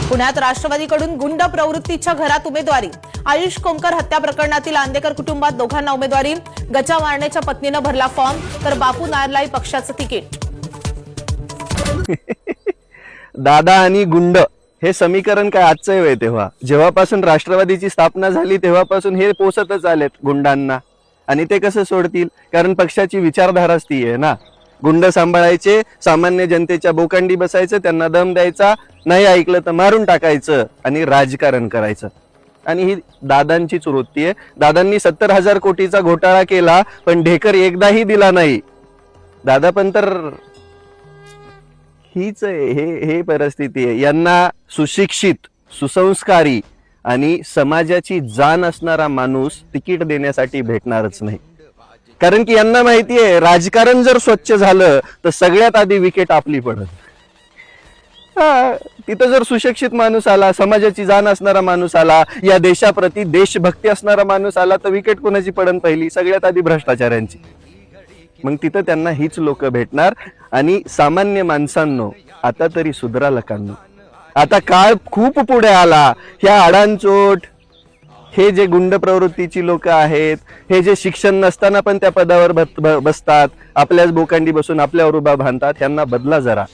पुण्यात राष्ट्रवादीकडून गुंड प्रवृत्तीच्या घरात उमेदवारी। आयुष कोमकर हत्या प्रकरणातील आंदेकर कुटुंबात दोघांना उमेदवारी। गचा मारण्याच्या पत्नीने भरला फॉर्म, तर बापू नायरलाई पक्षाचं तिकीट। दादा आणि गुंड हे समीकरण काय आजचं आहे? तेव्हा जेव्हापासून राष्ट्रवादीची स्थापना झाली तेव्हापासून हे पोसतच आलेत गुंडांना। आणि ते कसं सोडतील? कारण पक्षाची विचारधाराच ती आहे ना। गुंड सांभाळायचे, सामान्य जनतेच्या बोकांडी बसायचं, त्यांना दम द्यायचा, नाही ऐकलं तर मारून टाकायचं आणि राजकारण करायचं। आणि ही दादांचीच वृत्ती आहे। दादांनी 70,000 कोटीचा घोटाळा केला पण ढेकर एकदाही दिला नाही। दादा पण तर हीच हे परिस्थिती आहे। यांना सुशिक्षित, सुसंस्कारी आणि समाजाची जाण असणारा माणूस तिकीट देण्यासाठी भेटणारच नाही। कारण की यांना माहिती आहे राजकारण जर स्वच्छ झालं तर सगळ्यात आधी विकेट आपली पडत। तिथं जर सुशिक्षित माणूस आला, समाजाची जाण असणारा माणूस आला, या देशाप्रती देशभक्ती असणारा माणूस आला तर विकेट कोणाची पडन पहिली? सगळ्यात आधी भ्रष्टाचारांची। मग तिथं त्यांना हीच लोक भेटणार। आणि सामान्य माणसांनो आता तरी सुधरा लकांनो। आता काळ खूप पुढे आला। ह्या अडांचोट, हे जे गुंड प्रवृत्तीची लोक आहेत, हे जे शिक्षण नसताना पण त्या पदावर बसतात, आपल्याच बोकांडी बसून आपल्यावर उभा बांधतात, ह्यांना बदला जरा।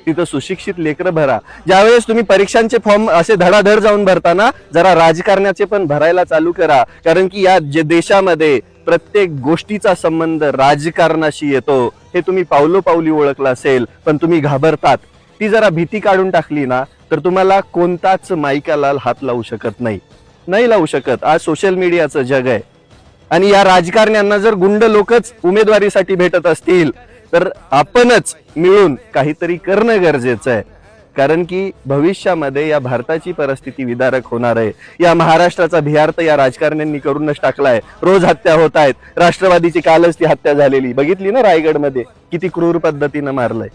तिथं सुशिक्षित लेकरं भरा। ज्यावेळेस तुम्ही परीक्षांचे फॉर्म असे धडाधड जाऊन भरताना जरा राजकारणाचे पण भरायला चालू करा। कारण की या जे देशामध्ये प्रत्येक गोष्टीचा संबंध राजकारणाशी येतो हे तुम्ही पावलोपावली ओळखलं असेल, पण तुम्ही घाबरतात। ती जरा भीती काढून टाकली ना तर तुम्हाला कोणताच माईकाला हात लावू शकत नाही लावू शकत। आज सोशल मीडियाचं जग आहे आणि या राजकारण्यांना जर गुंड लोकच उमेदवारीसाठी भेटत असतील तर आपणच मिळून काहीतरी करणं गरजेचं आहे। कारण की भविष्यामध्ये या भारताची परिस्थिती विदारक होणार आहे। या महाराष्ट्राचा भियार्थ या राजकारण्यांनी करूनच टाकलाय। रोज हत्या होत आहेत। राष्ट्रवादीची कालच ती हत्या झालेली बघितली ना, रायगडमध्ये किती क्रूर पद्धतीनं मारलंय।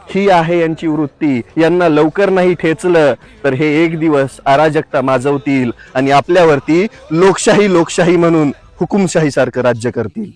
ही आहे यांची वृत्ती। यांना लवकर नाही ठेचलं तर हे एक दिवस अराजकता माजवतील आणि आपल्यावरती लोकशाही म्हणून हुकुमशाही सारखं राज्य करतील।